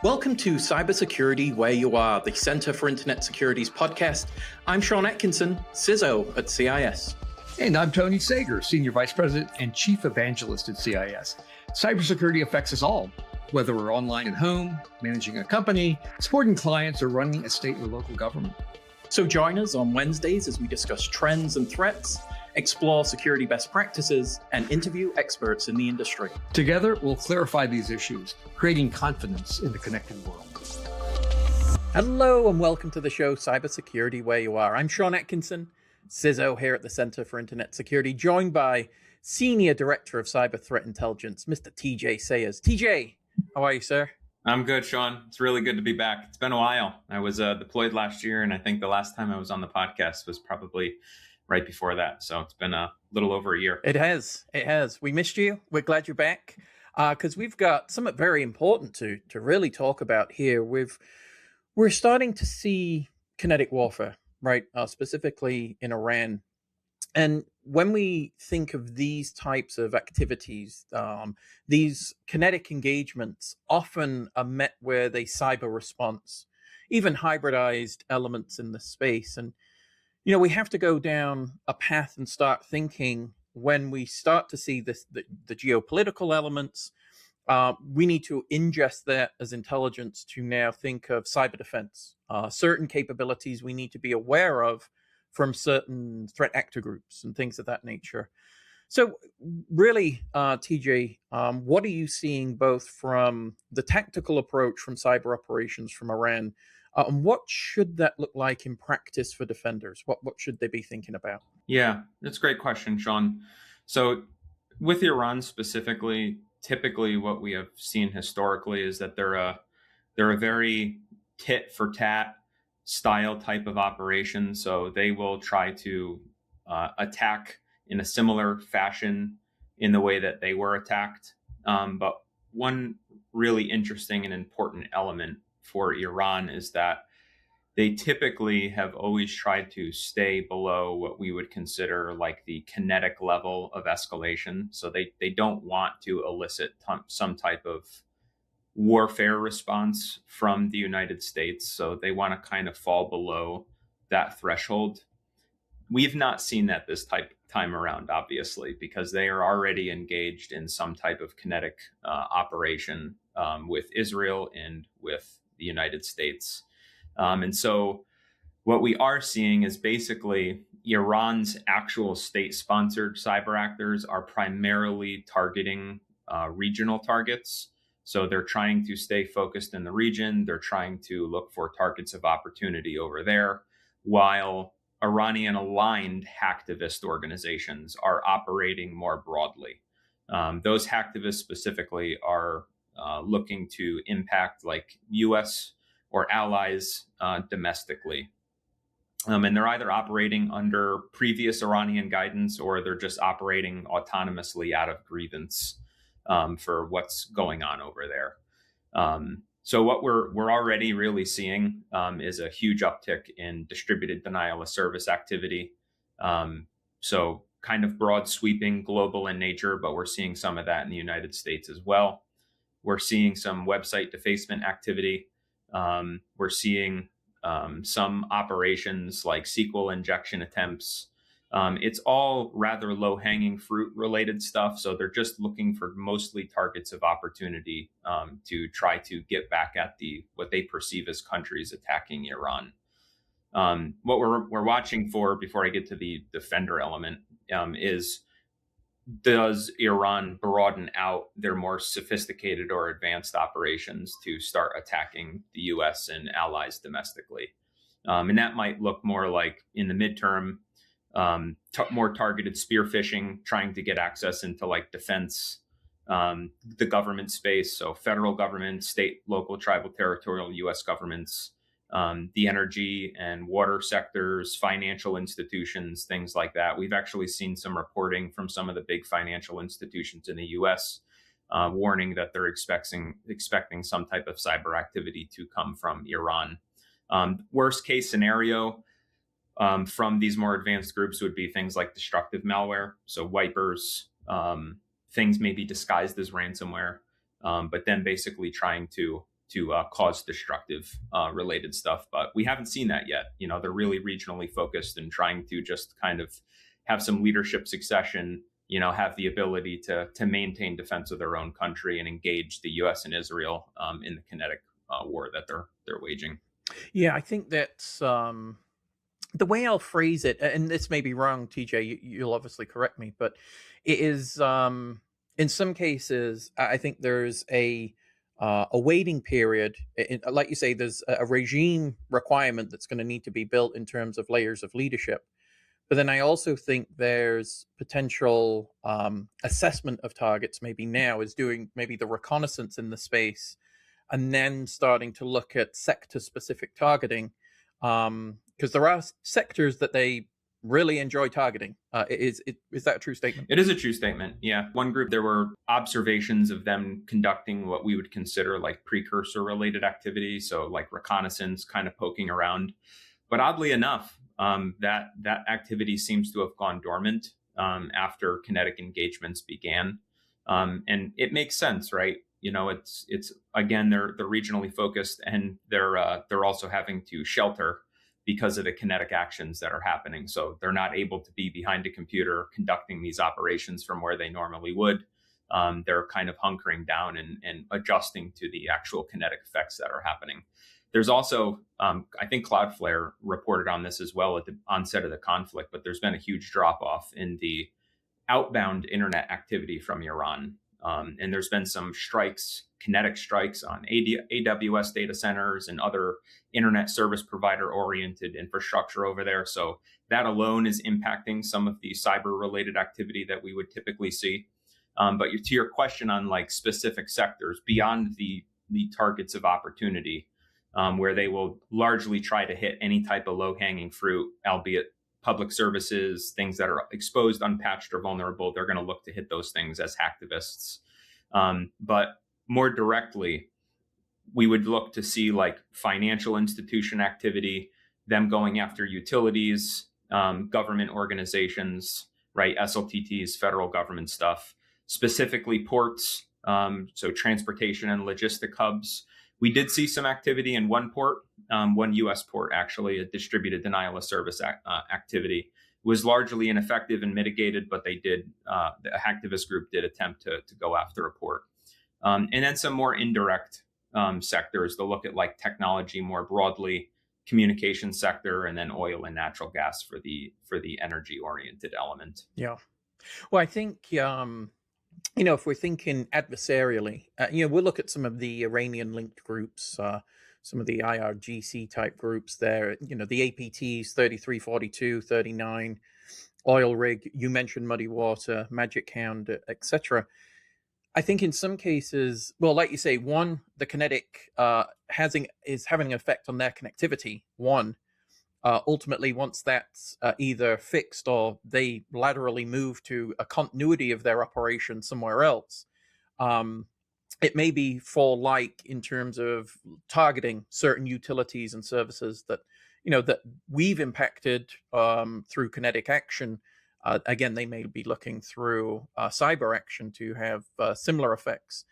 Welcome to Cybersecurity Where You Are, the Center for Internet Security's podcast. I'm Sean Atkinson, CISO at CIS. And I'm Tony Sager, Senior Vice President and Chief Evangelist at CIS. Cybersecurity affects us all, whether we're online at home, managing a company, supporting clients, or running a state or local government. So join us on Wednesdays as we discuss trends and threats, explore security best practices, and interview experts in the industry. Together, we'll clarify these issues, creating confidence in the connected world. Hello and welcome to the show, Cybersecurity Where You Are. I'm Sean Atkinson, CISO here at the Center for Internet Security, joined by Senior Director of Cyber Threat Intelligence, Mr. TJ Sayers. TJ, how are you, sir? I'm good, Sean. It's really good to be back. It's been a while. I was deployed last year, and I think the last time I was on the podcast was probably right before that. So it's been a little over a year. It has. We missed you. We're glad you're back because we've got something very important to really talk about here. We're starting to see kinetic warfare, right? Specifically in Iran. And when we think of these types of activities, these kinetic engagements often are met with a cyber response, even hybridized elements in the space. And you know, we have to go down a path and start thinking when we start to see the geopolitical elements, we need to ingest that as intelligence to now think of cyber defense, certain capabilities we need to be aware of from certain threat actor groups and things of that nature. So really, TJ, what are you seeing both from the tactical approach from cyber operations from Iran, and what should that look like in practice for defenders? What should they be thinking about? Yeah, that's a great question, Sean. So with Iran specifically, typically what we have seen historically is that they're a very tit-for-tat style type of operation. So they will try to attack in a similar fashion in the way that they were attacked. But one really interesting and important element for Iran is that they typically have always tried to stay below what we would consider like the kinetic level of escalation. So they don't want to elicit some type of warfare response from the United States. So they want to kind of fall below that threshold. We've not seen that this time around, obviously, because they are already engaged in some type of kinetic operation with Israel and with the United States. And so what we are seeing is basically Iran's actual state-sponsored cyber actors are primarily targeting regional targets. So they're trying to stay focused in the region. They're trying to look for targets of opportunity over there, while Iranian-aligned hacktivist organizations are operating more broadly. Those hacktivists specifically are looking to impact like U.S. or allies domestically. And they're either operating under previous Iranian guidance or they're just operating autonomously out of grievance for what's going on over there. So what we're already really seeing is a huge uptick in distributed denial of service activity. So kind of broad sweeping, global in nature, but we're seeing some of that in the United States as well. We're seeing some website defacement activity. We're seeing some operations like SQL injection attempts. It's all rather low-hanging fruit related stuff. So they're just looking for mostly targets of opportunity to try to get back at what they perceive as countries attacking Iran. What we're watching for before I get to the defender element is, does Iran broaden out their more sophisticated or advanced operations to start attacking the U.S. and allies domestically? And that might look more like in the midterm, more targeted spear phishing, trying to get access into like defense, the government space. So federal government, state, local, tribal, territorial, U.S. governments, the energy and water sectors, financial institutions, things like that. We've actually seen some reporting from some of the big financial institutions in the U.S. Warning that they're expecting some type of cyber activity to come from Iran. Worst case scenario from these more advanced groups would be things like destructive malware, so wipers, things may be disguised as ransomware, but then basically trying to cause destructive related stuff. But we haven't seen that yet. They're really regionally focused and trying to just kind of have some leadership succession, have the ability to maintain defense of their own country and engage the U.S. and Israel in the kinetic war that they're waging. Yeah, I think that's the way I'll phrase it, and this may be wrong, TJ. You'll obviously correct me, but it is in some cases I think there's a waiting period. Like you say, there's a regime requirement that's going to need to be built in terms of layers of leadership. But then I also think there's potential assessment of targets. Maybe now is doing maybe the reconnaissance in the space, and then starting to look at sector-specific targeting, because there are sectors that they really enjoy targeting. Is that a true statement? It is a true statement. Yeah. One group, there were observations of them conducting what we would consider like precursor-related activity, so like reconnaissance, kind of poking around. But oddly enough, that activity seems to have gone dormant after kinetic engagements began, and it makes sense, right? It's again they're regionally focused, and they're also having to shelter because of the kinetic actions that are happening. So they're not able to be behind a computer conducting these operations from where they normally would. They're kind of hunkering down and adjusting to the actual kinetic effects that are happening. There's also, I think Cloudflare reported on this as well at the onset of the conflict, but there's been a huge drop off in the outbound internet activity from Iran. And there's been some strikes, kinetic strikes on AWS data centers and other internet service provider oriented infrastructure over there. So that alone is impacting some of the cyber related activity that we would typically see. But to your question on like specific sectors beyond the targets of opportunity, where they will largely try to hit any type of low hanging fruit, albeit public services, things that are exposed, unpatched, or vulnerable. They're going to look to hit those things as hacktivists. But more directly, we would look to see like financial institution activity, them going after utilities, government organizations, right? SLTTs, federal government stuff, specifically ports, so transportation and logistic hubs. We did see some activity in one port, one U.S. port, actually, a distributed denial of service activity. It was largely ineffective and mitigated, but they did, the hacktivist group did attempt to go after a port. And then some more indirect sectors to look at like technology more broadly, communication sector, and then oil and natural gas for the energy oriented element. Yeah. Well, I think if we're thinking adversarially, we'll look at some of the Iranian linked groups, some of the IRGC type groups there, the APTs 33, 42, 39, Oil Rig, you mentioned Muddy Water, Magic Hound, etc. I think in some cases, well, like you say, one, the kinetic is having an effect on their connectivity. Ultimately, once that's either fixed or they laterally move to a continuity of their operation somewhere else, it may be for like in terms of targeting certain utilities and services that that we've impacted through kinetic action. Again, they may be looking through cyber action to have similar effects.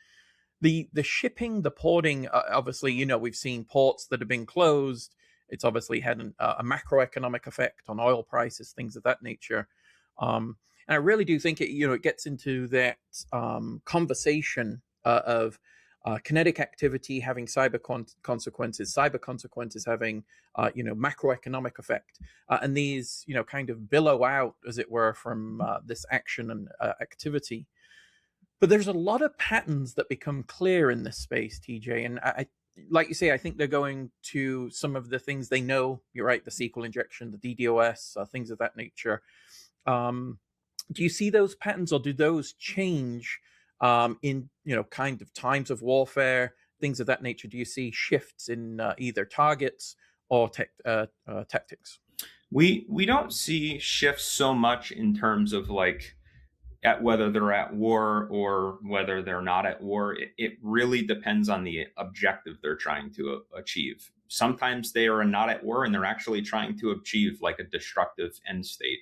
The shipping, the porting, obviously, we've seen ports that have been closed. It's obviously had a macroeconomic effect on oil prices, things of that nature. And I really do think it gets into that conversation of kinetic activity having cyber consequences having macroeconomic effect, and these kind of billow out, as it were, from this action and activity. But there's a lot of patterns that become clear in this space, TJ, and I like you say, I think they're going to some of the things they know. You're right, the SQL injection, the DDoS, things of that nature. Do you see those patterns, or do those change in kind of times of warfare, things of that nature? Do you see shifts in either targets or tactics? We don't see shifts so much in terms of like at whether they're at war or whether they're not at war. It really depends on the objective they're trying to achieve. Sometimes they are not at war and they're actually trying to achieve like a destructive end state.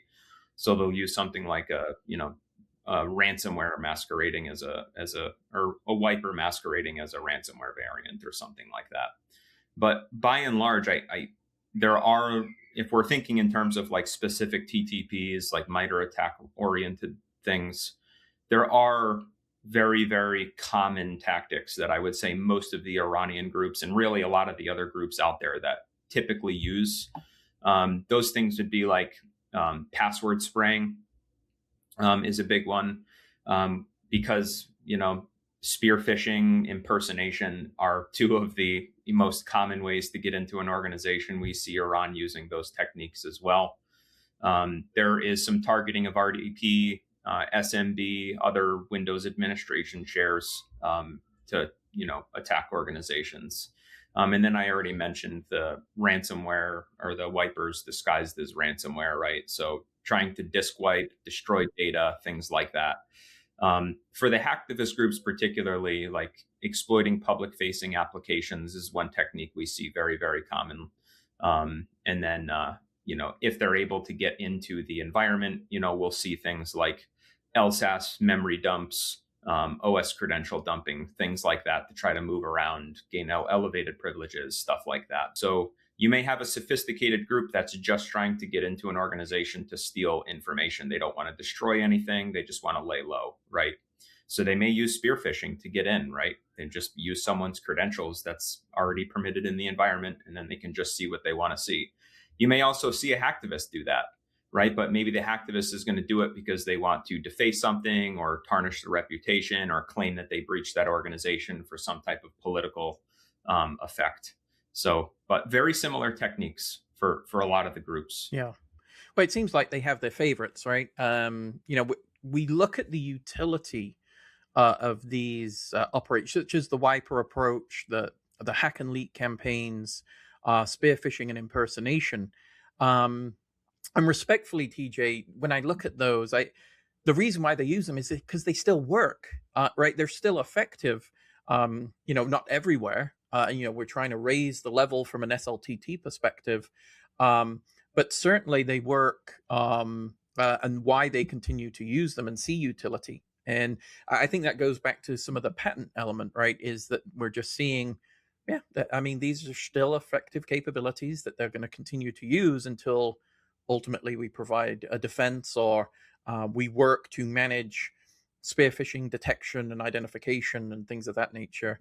So they'll use something like a ransomware masquerading or a wiper masquerading as a ransomware variant or something like that. But by and large, there are, if we're thinking in terms of like specific TTPs, like MITRE attack oriented things, there are very, very common tactics that I would say most of the Iranian groups and really a lot of the other groups out there that typically use. Those things would be like password spraying is a big one, because, spear phishing, impersonation are two of the most common ways to get into an organization. We see Iran using those techniques as well. There is some targeting of RDP, SMB, other Windows administration shares to, attack organizations. And then I already mentioned the ransomware or the wipers disguised as ransomware, right? So trying to disk wipe, destroy data, things like that. For the hacktivist groups, particularly, like exploiting public-facing applications is one technique we see very, very common. And then, if they're able to get into the environment, we'll see things like LSAS memory dumps, OS credential dumping, things like that to try to move around, gain elevated privileges, stuff like that. So you may have a sophisticated group that's just trying to get into an organization to steal information. They don't want to destroy anything. They just want to lay low, right? So they may use spear phishing to get in, right? They just use someone's credentials that's already permitted in the environment, and then they can just see what they want to see. You may also see a hacktivist do that, right? But maybe the hacktivist is going to do it because they want to deface something or tarnish the reputation or claim that they breached that organization for some type of political effect. So, but very similar techniques for a lot of the groups. Yeah. Well, it seems like they have their favorites, right? We look at the utility of these operations, such as the wiper approach, the hack and leak campaigns, spear phishing and impersonation. And respectfully, TJ, when I look at those, the reason why they use them is because they still work, right? They're still effective, not everywhere. We're trying to raise the level from an SLTT perspective, but certainly they work, and why they continue to use them and see utility. And I think that goes back to some of the patent element, right? Is that we're just seeing, these are still effective capabilities that they're going to continue to use until ultimately we provide a defense or we work to manage spear phishing detection and identification and things of that nature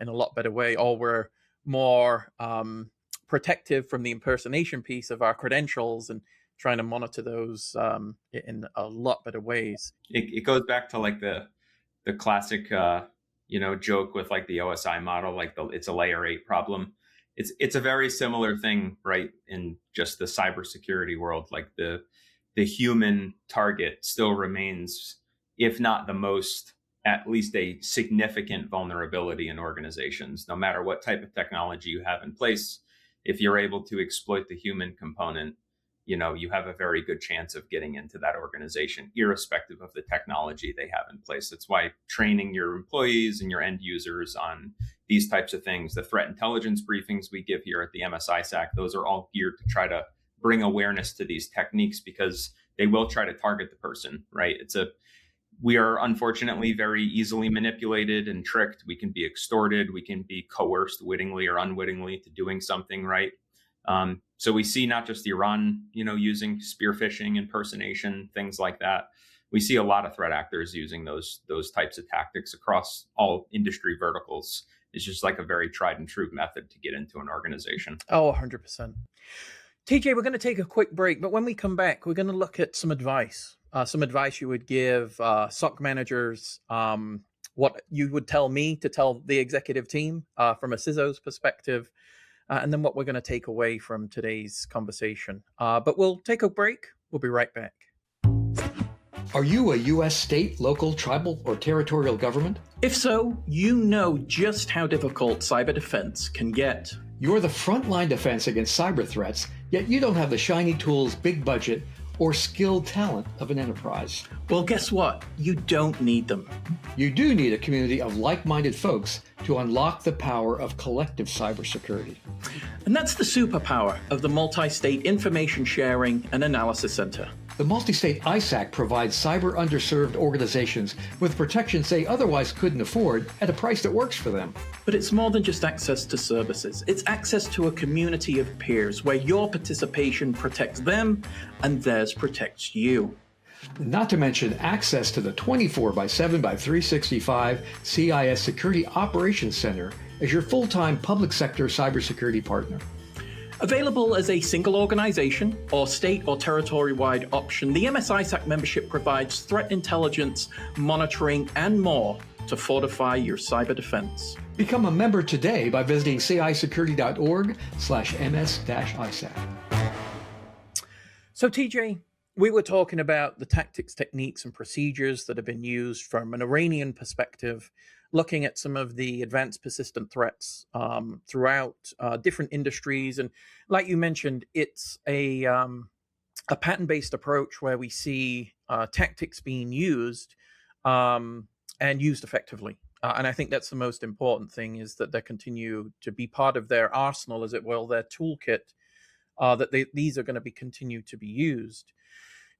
in a lot better way, or we're more protective from the impersonation piece of our credentials and trying to monitor those in a lot better ways. It goes back to like the classic joke with like the OSI model, like it's a layer 8 problem. It's a very similar thing, right? In just the cybersecurity world, like the human target still remains, if not the most, at least a significant vulnerability in organizations. No matter what type of technology you have in place, if you're able to exploit the human component, you have a very good chance of getting into that organization, irrespective of the technology they have in place. That's why training your employees and your end users on these types of things, the threat intelligence briefings we give here at the MSISAC, those are all geared to try to bring awareness to these techniques, because they will try to target the person, right? We are unfortunately very easily manipulated and tricked. We can be extorted. We can be coerced wittingly or unwittingly to doing something, right? So we see not just Iran, using spear phishing, impersonation, things like that. We see a lot of threat actors using those types of tactics across all industry verticals. It's just like a very tried and true method to get into an organization. Oh, 100%. TJ, we're going to take a quick break, but when we come back, we're going to look at some advice you would give SOC managers, what you would tell me to tell the executive team from a CISO's perspective, and then what we're going to take away from today's conversation. But we'll take a break. We'll be right back. Are you a U.S. state, local, tribal, or territorial government? If so, you know just how difficult cyber defense can get. You're the frontline defense against cyber threats, yet you don't have the shiny tools, big budget, or skilled talent of an enterprise. Well, guess what? You don't need them. You do need a community of like-minded folks to unlock the power of collective cybersecurity. And that's the superpower of the Multi-State Information Sharing and Analysis Center. The multi-state ISAC provides cyber underserved organizations with protections they otherwise couldn't afford at a price that works for them. But it's more than just access to services. It's access to a community of peers where your participation protects them and theirs protects you. Not to mention access to the 24/7/365 CIS Security Operations Center as your full-time public sector cybersecurity partner. Available as a single organization or state or territory-wide option, the MS ISAC membership provides threat intelligence, monitoring, and more to fortify your cyber defense. Become a member today by visiting cisecurity.org/ms-ISAC. So TJ, we were talking about the tactics, techniques, and procedures that have been used from an Iranian perspective, looking at some of the advanced persistent threats throughout different industries. And like you mentioned, it's a pattern-based approach where we see tactics being used and used effectively. And I think that's the most important thing, is that they continue to be part of their arsenal, as it will, their toolkit, that these are going to be continue to be used.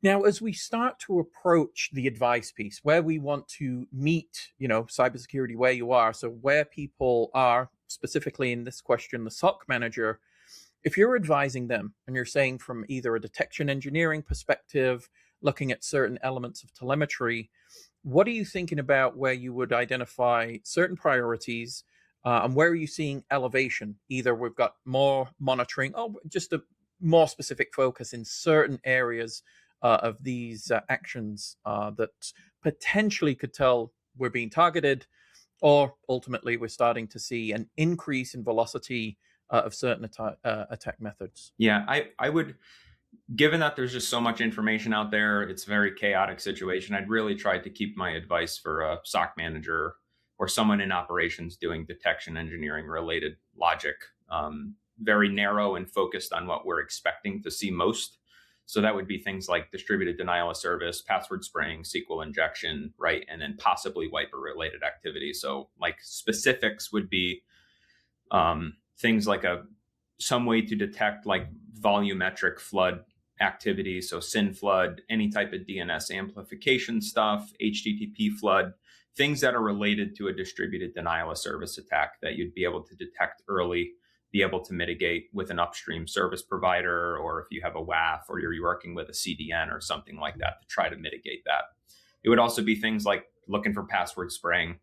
Now, as we start to approach the advice piece, where we want to meet, cybersecurity where you are, so where people are, specifically in this question, the SOC manager, if you're advising them and you're saying from either a detection engineering perspective, looking at certain elements of telemetry, what are you thinking about where you would identify certain priorities and where are you seeing elevation? Either we've got more monitoring or just a more specific focus in certain areas of these actions that potentially could tell we're being targeted, or ultimately we're starting to see an increase in velocity of certain attack methods. Yeah, I would, given that there's just so much information out there, it's a very chaotic situation. I'd really try to keep my advice for a SOC manager or someone in operations doing detection engineering related logic, very narrow and focused on what we're expecting to see most. So that would be things like distributed denial of service, password spraying, SQL injection, right? And then possibly wiper related activity. So like specifics would be things like some way to detect like volumetric flood activity. So SYN flood, any type of DNS amplification stuff, HTTP flood, things that are related to a distributed denial of service attack that you'd be able to detect early, be able to mitigate with an upstream service provider, or if you have a WAF or you're working with a CDN or something like that to try to mitigate that. It would also be things like looking for password spraying,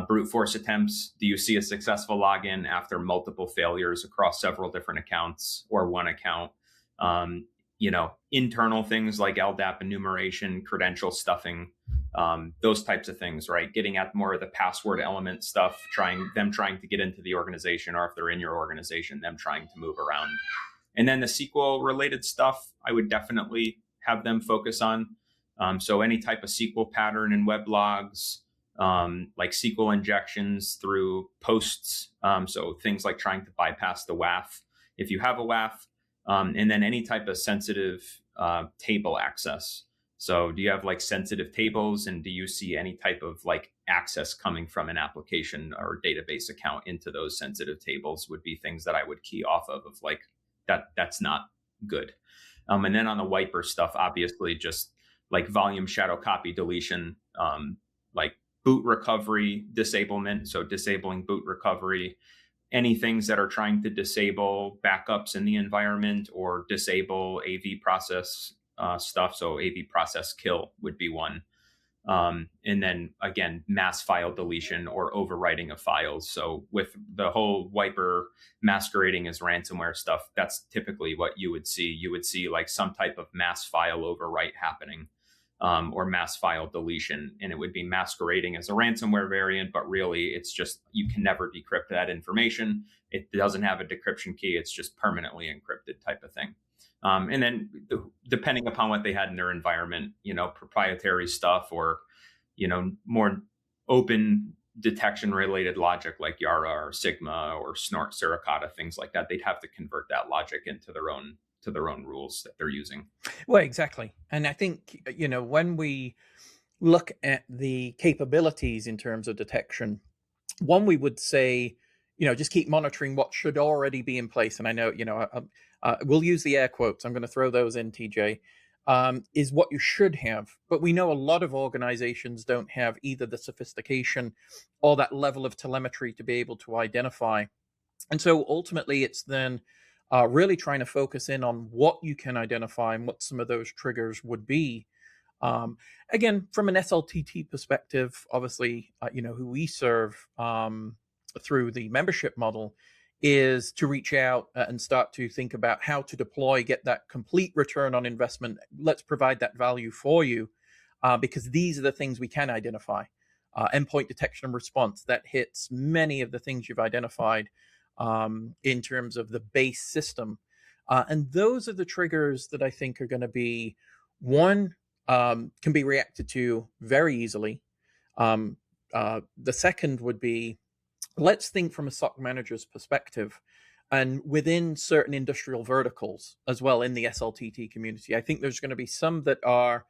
brute force attempts. Do you see a successful login after multiple failures across several different accounts or one account? Internal things like LDAP enumeration, credential stuffing, those types of things, right? Getting at more of the password element stuff, trying to get into the organization, or if they're in your organization, them trying to move around. And then the SQL related stuff, I would definitely have them focus on. So any type of SQL pattern in web logs, like SQL injections through posts. So things like trying to bypass the WAF if you have a WAF, and then any type of sensitive table access. So do you have like sensitive tables, and do you see any type of like access coming from an application or database account into those sensitive tables would be things that I would key off of like that's not good. And then on the wiper stuff, obviously just like volume shadow copy deletion, like boot recovery disablement. So disabling boot recovery, any things that are trying to disable backups in the environment or disable AV process stuff. So AV process kill would be one. And then again, mass file deletion or overwriting of files. So with the whole wiper masquerading as ransomware stuff, that's typically what you would see. You would see like some type of mass file overwrite happening, or mass file deletion. And it would be masquerading as a ransomware variant, but really it's just, you can never decrypt that information. It doesn't have a decryption key. It's just permanently encrypted type of thing. And then depending upon what they had in their environment, proprietary stuff or, more open detection related logic like Yara or Sigma or Snort, Suricata, things like that, they'd have to convert that logic into their own rules that they're using. Well, exactly. And I think, when we look at the capabilities in terms of detection, one, we would say, just keep monitoring what should already be in place. And I know, we'll use the air quotes. I'm going to throw those in, TJ. is what you should have. But we know a lot of organizations don't have either the sophistication or that level of telemetry to be able to identify. And so ultimately, it's then really trying to focus in on what you can identify and what some of those triggers would be. Again, from an SLTT perspective, obviously, who we serve through the membership model is to reach out and start to think about how to deploy, get that complete return on investment. Let's provide that value for you because these are the things we can identify. Endpoint detection and response, that hits many of the things you've identified in terms of the base system. And those are the triggers that I think are going to be, one, can be reacted to very easily. The second would be, let's think from a SOC manager's perspective and within certain industrial verticals as well in the SLTT community. I think there's going to be some that are,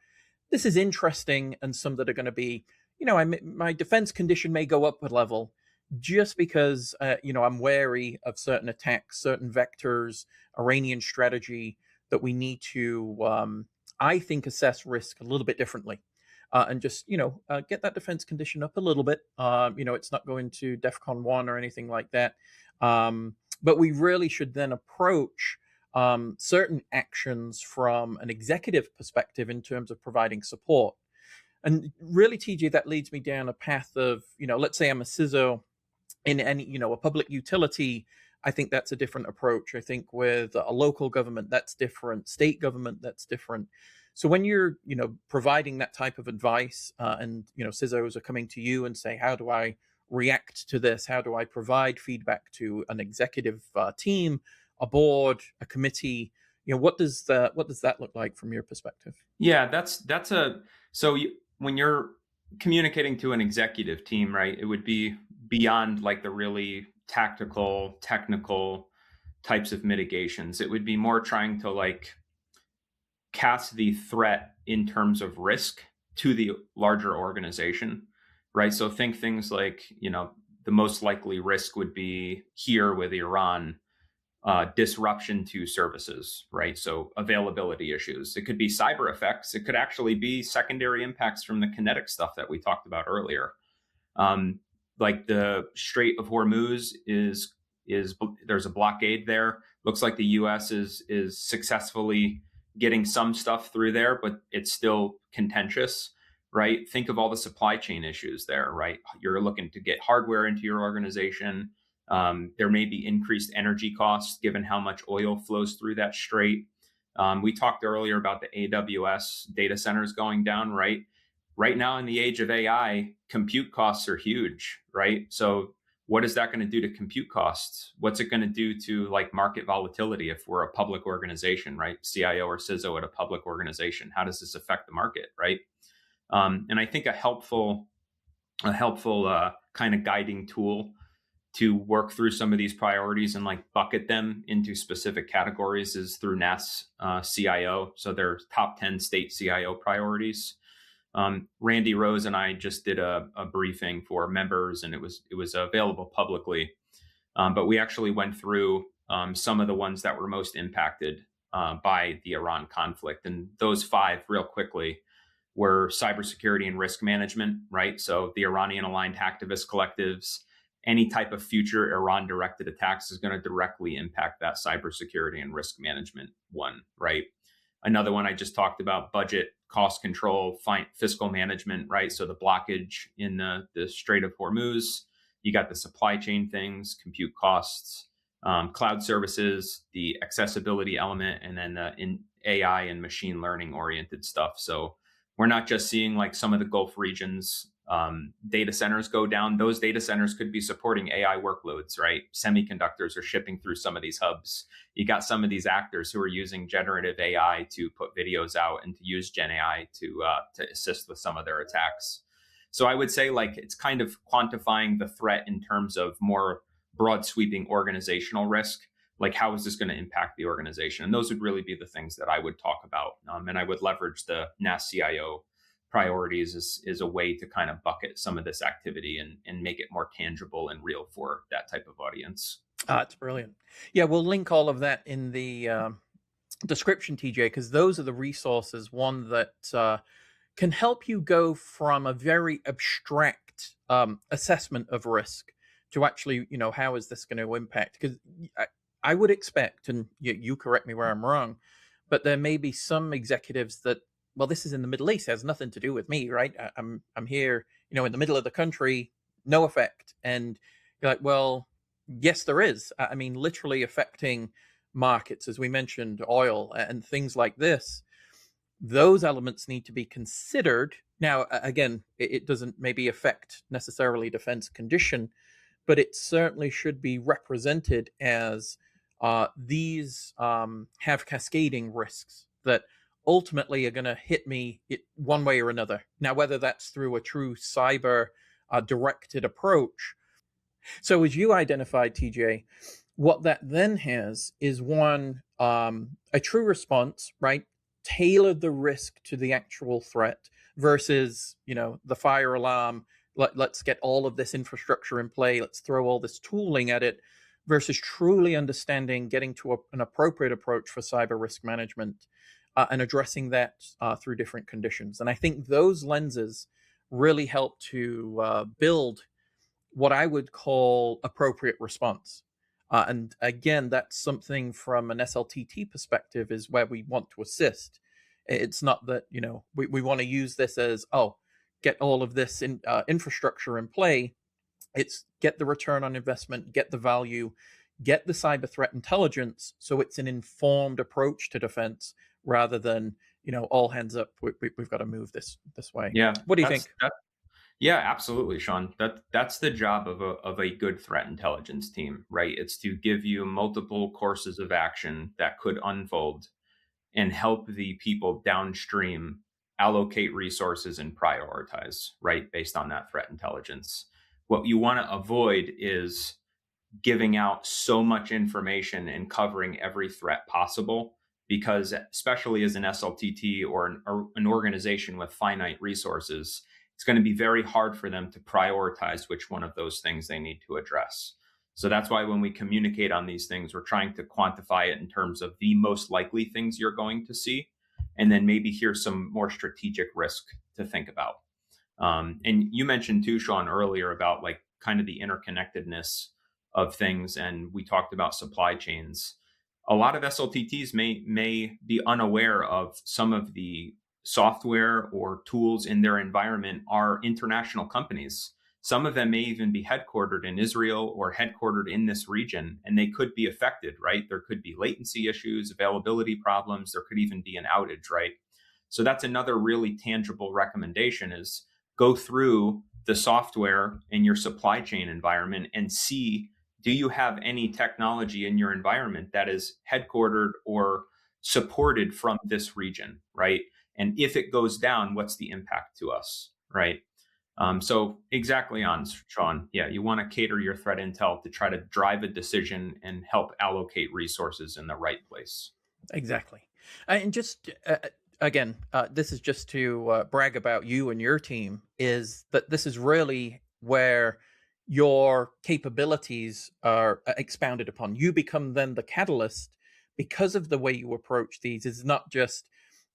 this is interesting, and some that are going to be, my defense condition may go up a level just because, I'm wary of certain attacks, certain vectors, Iranian strategy that we need to, I think, assess risk a little bit differently. And just, get that defense condition up a little bit. It's not going to DEFCON 1 or anything like that. But we really should then approach certain actions from an executive perspective in terms of providing support. And really, TJ, that leads me down a path of, let's say I'm a CISO in any, a public utility. I think that's a different approach. I think with a local government, that's different. State government, that's different. So when you're, providing that type of advice and, CISOs are coming to you and say, how do I react to this? How do I provide feedback to an executive team, a board, a committee? What does that look like from your perspective? Yeah, when you're communicating to an executive team, right, it would be beyond like the really tactical, technical types of mitigations. It would be more trying to like cast the threat in terms of risk to the larger organization, right? So think things like, the most likely risk would be here with Iran, disruption to services, right? So availability issues. It could be cyber effects. It could actually be secondary impacts from the kinetic stuff that we talked about earlier. Like the Strait of Hormuz is there's a blockade there. Looks like the U.S. is successfully getting some stuff through there, but it's still contentious, right? Think of all the supply chain issues there, right? You're looking to get hardware into your organization. There may be increased energy costs given how much oil flows through that strait. We talked earlier about the AWS data centers going down, right? Right now in the age of AI, compute costs are huge, right? So what is that going to do to compute costs? What's it going to do to like market volatility if we're a public organization, right? CIO or CISO at a public organization. How does this affect the market, right? And I think a helpful kind of guiding tool to work through some of these priorities and like bucket them into specific categories is through NASCIO. So there's top 10 state CIO priorities. Randy Rose and I just did a briefing for members, and it was available publicly. But we actually went through some of the ones that were most impacted by the Iran conflict. And those 5 real quickly were cybersecurity and risk management, right? So the Iranian aligned hacktivist collectives, any type of future Iran directed attacks is going to directly impact that cybersecurity and risk management one, right? Another one I just talked about, budget, cost control, fiscal management, right? So the blockage in the Strait of Hormuz, you got the supply chain things, compute costs, cloud services, the accessibility element, and then in AI and machine learning oriented stuff. So we're not just seeing like some of the Gulf regions data centers go down. Those data centers could be supporting AI workloads, right? Semiconductors are shipping through some of these hubs. You got some of these actors who are using generative AI to put videos out and to use Gen AI to assist with some of their attacks. So I would say like it's kind of quantifying the threat in terms of more broad sweeping organizational risk. Like how is this going to impact the organization? And those would really be the things that I would talk about. And I would leverage the NASCIO priorities is a way to kind of bucket some of this activity and make it more tangible and real for that type of audience. It's brilliant. Yeah, we'll link all of that in the description, TJ, because those are the resources, one that can help you go from a very abstract assessment of risk to actually, how is this going to impact? Because I would expect, and you correct me where I'm wrong, but there may be some executives that, well, this is in the Middle East, it has nothing to do with me, right? I'm here, in the middle of the country, no effect. And you're like, well, yes, there is. I mean, literally affecting markets, as we mentioned, oil and things like this. Those elements need to be considered. Now, again, it doesn't maybe affect necessarily defense condition, but it certainly should be represented as these have cascading risks that ultimately are going to hit me one way or another. Now, whether that's through a true cyber directed approach. So as you identified, TJ, what that then has is one, a true response, right? Tailor the risk to the actual threat versus, the fire alarm. Let's get all of this infrastructure in play. Let's throw all this tooling at it versus truly understanding, getting to an appropriate approach for cyber risk management and addressing that through different conditions. And I think those lenses really help to build what I would call appropriate response. And again, that's something from an SLTT perspective is where we want to assist. It's not that, we want to use this as, get all of this infrastructure in play. It's get the return on investment, get the value, get the cyber threat intelligence. So it's an informed approach to defense rather than, all hands up. We've got to move this way. Yeah. What do you think? Yeah, absolutely, Sean. That's the job of a good threat intelligence team, right? It's to give you multiple courses of action that could unfold and help the people downstream allocate resources and prioritize, right, based on that threat intelligence. What you want to avoid is giving out so much information and covering every threat possible, because especially as an SLTT or an organization with finite resources, it's going to be very hard for them to prioritize which one of those things they need to address. So that's why when we communicate on these things, we're trying to quantify it in terms of the most likely things you're going to see, and then maybe here's some more strategic risk to think about. And you mentioned too, Sean, earlier about like kind of the interconnectedness of things, and we talked about supply chains. A lot of SLTTs may be unaware of some of the software or tools in their environment are international companies. Some of them may even be headquartered in Israel or headquartered in this region, and they could be affected, right? There could be latency issues, availability problems. There could even be an outage, right? So that's another really tangible recommendation is go through the software in your supply chain environment and see, do you have any technology in your environment that is headquartered or supported from this region, right? And if it goes down, what's the impact to us, right? So exactly on, Sean. Yeah, you want to cater your threat intel to try to drive a decision and help allocate resources in the right place. Exactly. And just again, this is just to brag about you and your team, is that this is really where your capabilities are expounded upon. You become then the catalyst because of the way you approach these. It's not just,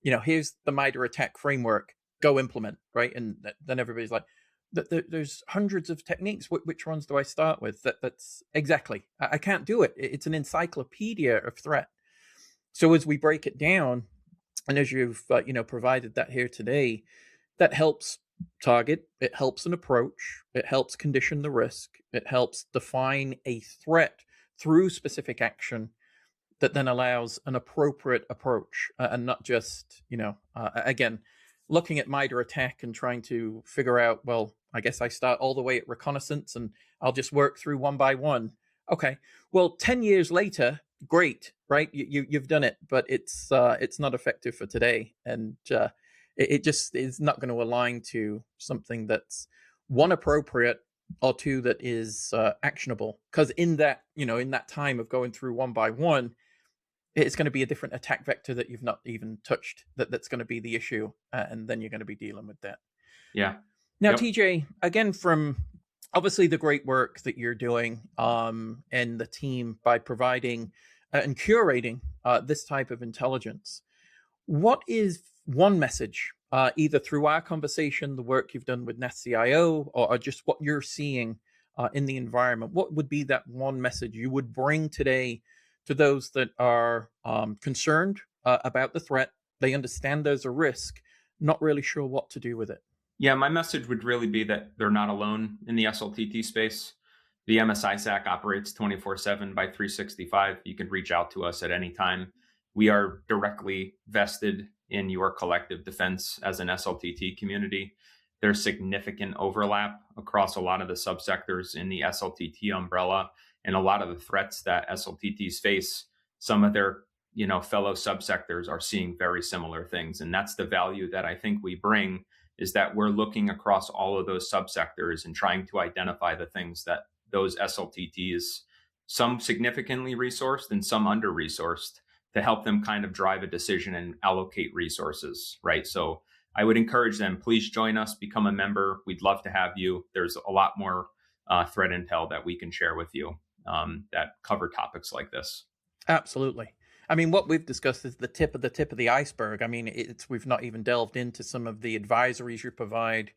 here's the MITRE ATT&CK framework, go implement, right? And then everybody's like, there's hundreds of techniques. Which ones do I start with? That's exactly. I can't do it. It's an encyclopedia of threat. So as we break it down, and as you've provided that here today, that helps target, it helps an approach, it helps condition the risk, it helps define a threat through specific action that then allows an appropriate approach, and not just, again, looking at MITRE ATT&CK and trying to figure out, well, I guess I start all the way at reconnaissance and I'll just work through one by one. Okay, well, 10 years later, great, right? You've done it, but it's not effective for today, and it just is not going to align to something that's one, appropriate, or two, that is actionable. Because in that time of going through one by one, it's going to be a different attack vector that you've not even touched. That's going to be the issue, and then you're going to be dealing with that. Yeah. Now, yep. TJ, again, from obviously the great work that you're doing and the team by providing and curating this type of intelligence. What is one message, either through our conversation, the work you've done with NASCIO, or just what you're seeing in the environment? What would be that one message you would bring today to those that are concerned about the threat? They understand there's a risk, not really sure what to do with it. Yeah, my message would really be that they're not alone in the SLTT space. The MSISAC operates 24/7 by 365. You can reach out to us at any time. We are directly vested in your collective defense as an SLTT community. There's significant overlap across a lot of the subsectors in the SLTT umbrella, and a lot of the threats that SLTTs face. Some of their fellow subsectors are seeing very similar things, and that's the value that I think we bring, is that we're looking across all of those subsectors and trying to identify the things that those SLTTs, some significantly resourced and some under-resourced, to help them kind of drive a decision and allocate resources, right? So I would encourage them, please join us, become a member. We'd love to have you. There's a lot more threat intel that we can share with you that cover topics like this. Absolutely. I mean, what we've discussed is the tip of the iceberg. I mean, we've not even delved into some of the advisories you provide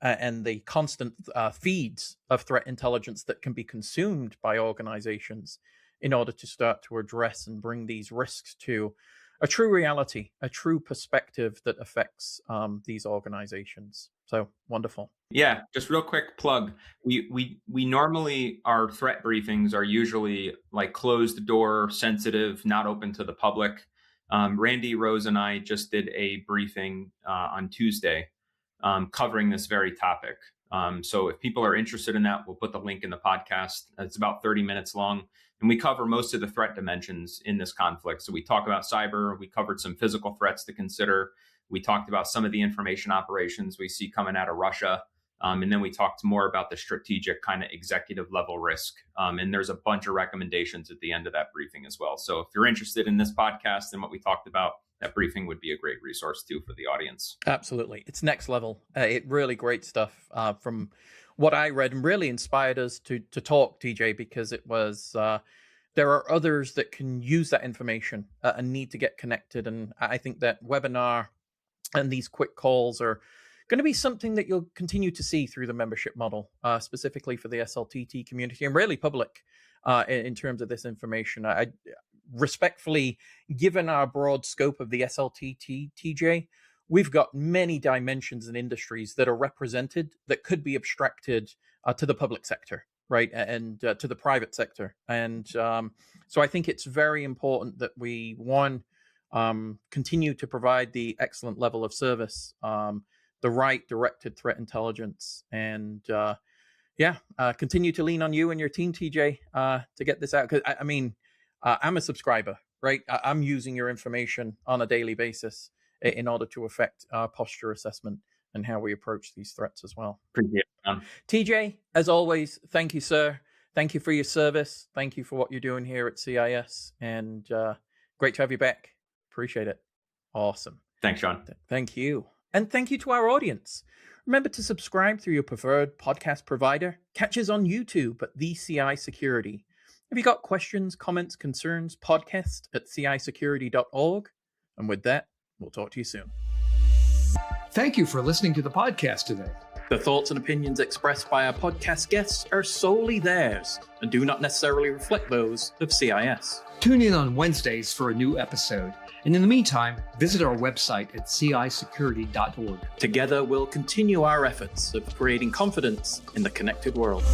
and the constant feeds of threat intelligence that can be consumed by organizations in order to start to address and bring these risks to a true reality, a true perspective that affects these organizations. So wonderful. Yeah, just real quick plug. We normally, our threat briefings are usually like closed door, sensitive, not open to the public. Randy, Rose, and I just did a briefing on Tuesday covering this very topic. So if people are interested in that, we'll put the link in the podcast. It's about 30 minutes long, and we cover most of the threat dimensions in this conflict. So we talk about cyber, we covered some physical threats to consider. We talked about some of the information operations we see coming out of Russia. And then we talked more about the strategic kind of executive level risk. And there's a bunch of recommendations at the end of that briefing as well. So if you're interested in this podcast and what we talked about, that briefing would be a great resource too for the audience. Absolutely. It's next level. It really great stuff from what I read, and really inspired us to talk, TJ, because it was, there are others that can use that information and need to get connected. And I think that webinar and these quick calls are going to be something that you'll continue to see through the membership model, specifically for the SLTT community and really public in terms of this information. I respectfully, given our broad scope of the SLTT, TJ, we've got many dimensions and industries that are represented that could be abstracted to the public sector, right, and to the private sector. And so I think it's very important that we, continue to provide the excellent level of service, the right directed threat intelligence, and continue to lean on you and your team, TJ, to get this out. Because I mean, I'm a subscriber, right? I'm using your information on a daily basis in order to affect our posture assessment and how we approach these threats as well. Appreciate it. TJ, as always, thank you, sir. Thank you for your service. Thank you for what you're doing here at CIS, and great to have you back. Appreciate it. Awesome. Thanks, Sean. Thank you. And thank you to our audience. Remember to subscribe through your preferred podcast provider. Catch us on YouTube at the CI Security. If you got questions, comments, concerns, podcast at cisecurity.org. And with that, we'll talk to you soon. Thank you for listening to the podcast today. The thoughts and opinions expressed by our podcast guests are solely theirs and do not necessarily reflect those of CIS. Tune in on Wednesdays for a new episode. And in the meantime, visit our website at cisecurity.org. Together, we'll continue our efforts of creating confidence in the connected world.